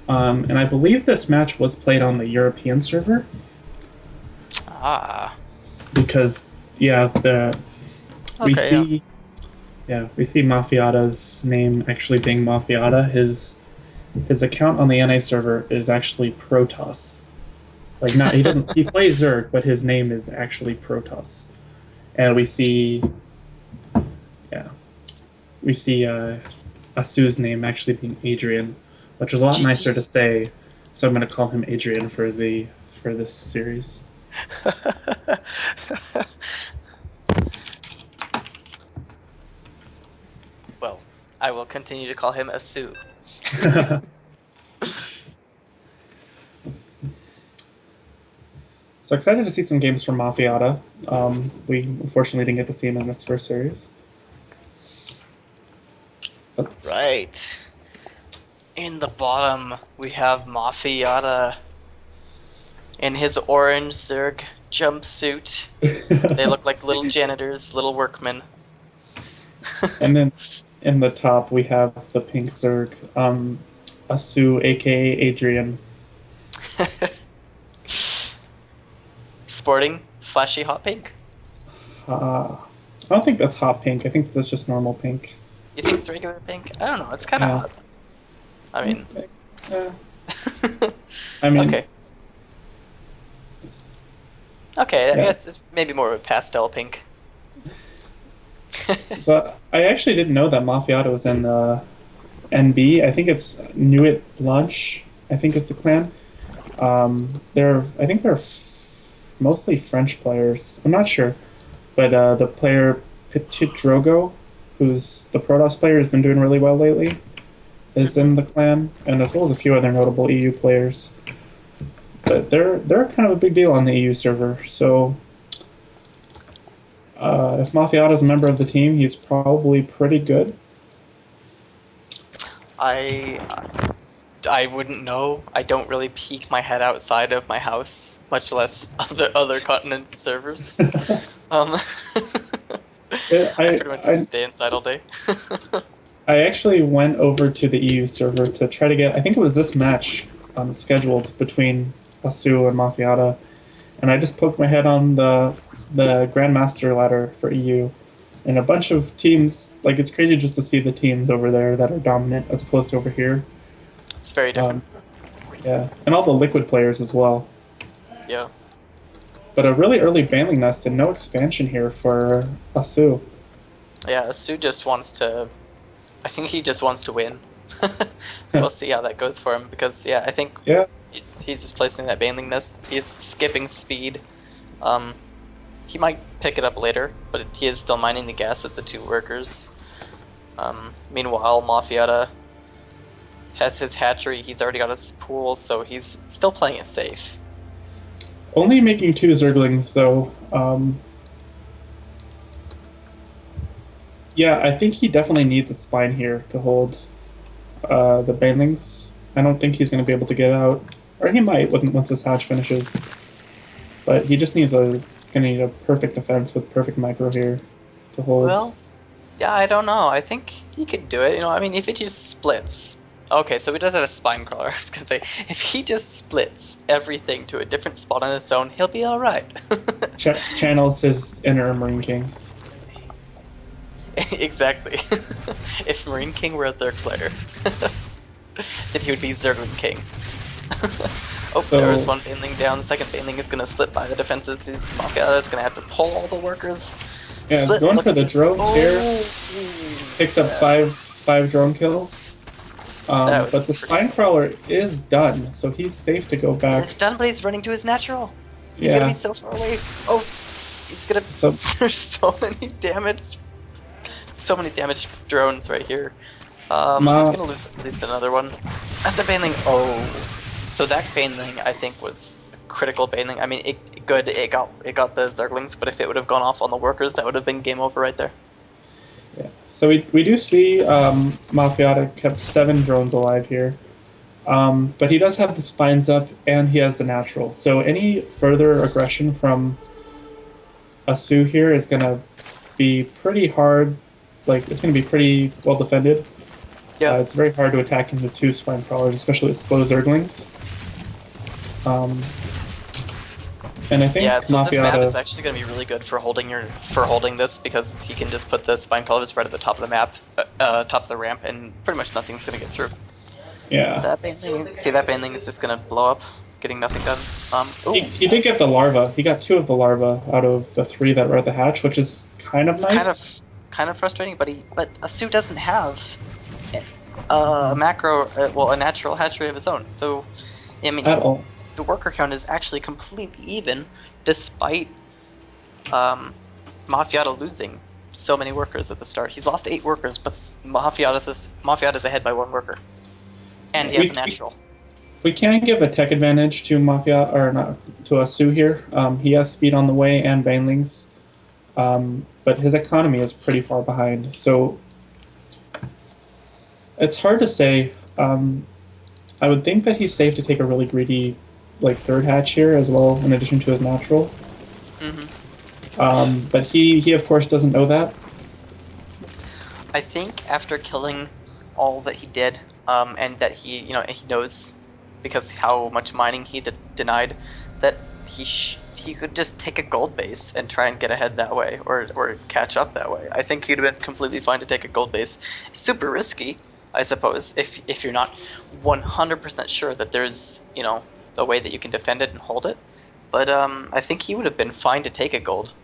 And I believe this match was played on the European server Ah, because yeah, the we okay, yeah. see we see MafiatA's name actually being MafiatA. His account on the NA server is actually Protoss. Like not he plays Zerg, but his name is actually Protoss. And yeah we see ASOOO's name actually being Adrian, which is a lot nicer to GG. say. So I'm going to call him Adrian for this series. Well, I will continue to call him Asu. So excited to see some games from MafiatA. We unfortunately didn't get to see him in its first series. That's Right. In the bottom, we have MafiatA in his orange Zerg jumpsuit. They look like little janitors, little workmen. and then in the top we have the pink Zerg, ASOOOO, aka Adrian. Sporting flashy hot pink. I don't think that's hot pink. I think that's just normal pink. You think it's regular pink? I don't know. It's kind of Yeah. hot. I mean, Yeah. I mean, okay. Okay, I yeah. guess it's maybe more of a pastel pink. So I actually didn't know that MafiatA was in NB. I think it's Nuit Blanche. I think is the clan. I think they're mostly French players. I'm not sure, but the player Petit Drogo, who's the Protoss player, has been doing really well lately, is in the clan, and as well as a few other notable EU players. But they're kind of a big deal on the EU server. So if MafiatA is a member of the team, he's probably pretty good. I I wouldn't know. I don't really peek my head outside of my house, much less other continent servers. Um, Yeah, I pretty much stay inside all day. I actually went over to the EU server to try to get. I think it was this match scheduled between ASOOOO and MafiatA, and I just poked my head on the Grandmaster ladder for EU, and a bunch of teams. Like it's crazy just to see the teams over there that are dominant as opposed to over here. It's very different. Um, yeah, and all the liquid players as well. Yeah. But a really early Baneling Nest and no expansion here for ASOOOO. Yeah, Sue just wants to. I think he just wants to win. We'll see how that goes for him because yeah, I think Yeah, he's just placing that baneling nest. He's skipping speed. He might pick it up later, but he is still mining the gas with the two workers. Meanwhile, MafiatA has his hatchery. He's already got his pool, so he's still playing it safe. only making two Zerglings though. Yeah, I think he definitely needs a spine here to hold the Banelings. I don't think he's going to be able to get out, or he might once his hatch finishes. But he just needs gonna need a perfect defense with perfect micro here to hold. Well, yeah, I don't know. I think he could do it. You know, I mean, if it just splits. Okay, so he does have a spine crawler. I was gonna say, if he just splits everything to a different spot on its own, he'll be all right. Channels his inner Marine King. Exactly. If Marine King were a Zerg player, then he would be Zergling King. Oh, So- there was one baneling down. The second baneling is gonna slip by the defenses. He's MafiatA is gonna have to pull all the workers. Yeah, Split, going look for at the this. drones here. Oh, Picks up yes. five drone kills. That was But the pretty spine crawler is done, so he's safe to go back. It's done, but he's running to his natural. He's Yeah. gonna be so far away. Oh, he's gonna. So There's so many damaged drones right here. He's gonna lose at least another one. And the baneling. Oh, so that baneling I think was a critical baneling. I mean, it got the Zerglings, but if it would have gone off on the workers, that would have been game over right there. yeah. So we do see MafiatA kept 7 drones alive here. But he does have the spines up and he has the natural. So any further aggression from ASOOOO here is gonna be pretty hard. Like it's gonna be pretty well defended. Yeah. It's very hard to attack into 2 spine crawlers, especially with slow zerglings. And I think Yeah, so this map is MafiatA. actually going to be really good for holding this because he can just put the spine crawlers right at the top of the map, top of the ramp, and pretty much nothing's going to get through. Yeah. That baneling, see that baneling is just going to blow up, getting nothing done. He did get the larva. He got 2 of the larva out of the 3 that were at the hatch, which is kind of It's nice. kind of frustrating, but ASOOOO doesn't have a a natural hatchery of his own. So, I mean, At all. the worker count is actually completely even, despite MafiatA losing so many workers at the start. He's lost 8 workers, but MafiatA's ahead by 1 worker, and he has a natural. We can give a tech advantage to Mafia, or not to ASOOOO here. He has speed on the way and banelings, but his economy is pretty far behind. So it's hard to say. I would think that he's safe to take a really greedy, like 3rd hatch here as well, in addition to his natural. But he of course doesn't know that. I think after killing all that he did, and that he knows because how much mining he denied, that he could just take a gold base and try and get ahead that way, or catch up that way. I think he'd have been completely fine to take a gold base. It's super risky, I suppose, if you're not 100% sure that there's a way that you can defend it and hold it. But I think he would have been fine to take a gold.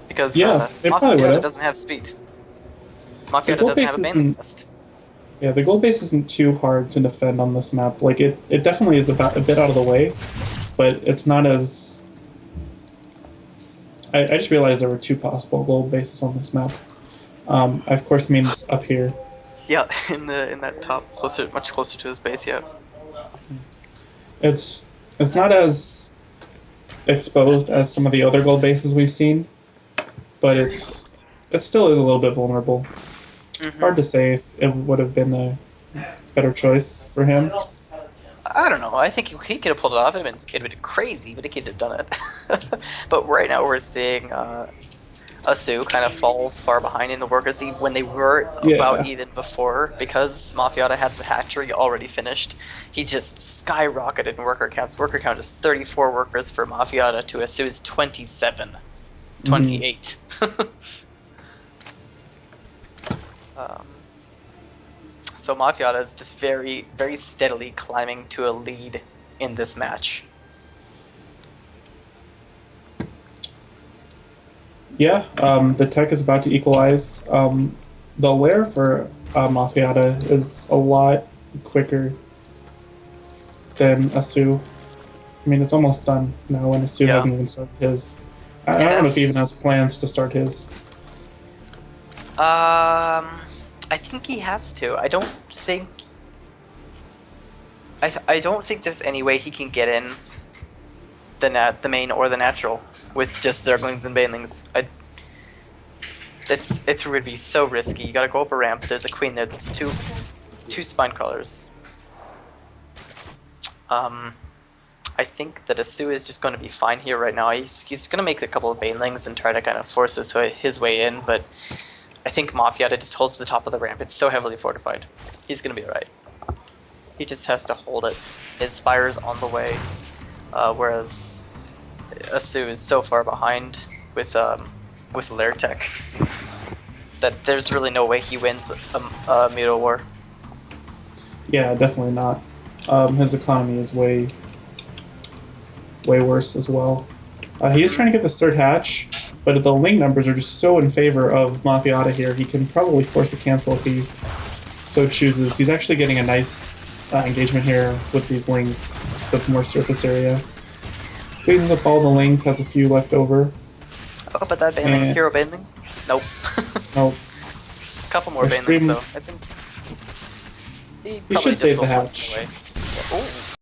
Because MafiatA doesn't have speed. MafiatA doesn't have a baneling list. Yeah, the gold base isn't too hard to defend on this map. Like it definitely is a bit out of the way, but it's not as. I just realized there were 2 possible gold bases on this map. I of course means up here. Yeah, in that top, much closer to his base. Yeah. It's not as exposed as some of the other gold bases we've seen, but it still is a little bit vulnerable. Hard to say if it would have been a better choice for him. I don't know. I think he could have pulled it off. It'd have been crazy, but he could have done it. But right now we're seeing ASOOOO kind of fall far behind in the workers when they were about even before, because MafiatA had the hatchery already finished. He just skyrocketed in worker counts. Worker count is 34 workers for MafiatA to ASOOOO's 27. 28. So MafiatA is just very, very steadily climbing to a lead in this match. Yeah, the tech is about to equalize. The lair for MafiatA is a lot quicker than ASOOOO. I mean, it's almost done now, and ASOOOO hasn't even started his. I don't know if he even has plans to start his. I think he has to. I don't think there's any way he can get in the main or the natural with just zerglings and banelings. It would be so risky. You gotta go up a ramp. There's a queen there. There's two spine crawlers. I think that ASOOOO is just going to be fine here right now. He's going to make a couple of banelings and try to kind of force his way in, but I think MafiatA just holds the top of the ramp. It's so heavily fortified. He's going to be alright. He just has to hold it. His spire's on the way, whereas ASOOOO is so far behind with lair tech that there's really no way he wins a Muto War. Yeah, definitely not. His economy is way worse as well. He is trying to get this 3rd hatch, but the link numbers are just so in favor of MafiatA here. He can probably force a cancel if he so chooses. He's actually getting a nice engagement here with these lings with more surface area. Cleans up all the lings, has a few left over. Oh, but that baneling, hero baneling? Nope. Nope. A couple more banelings though. I think he should save the hatch. Yeah.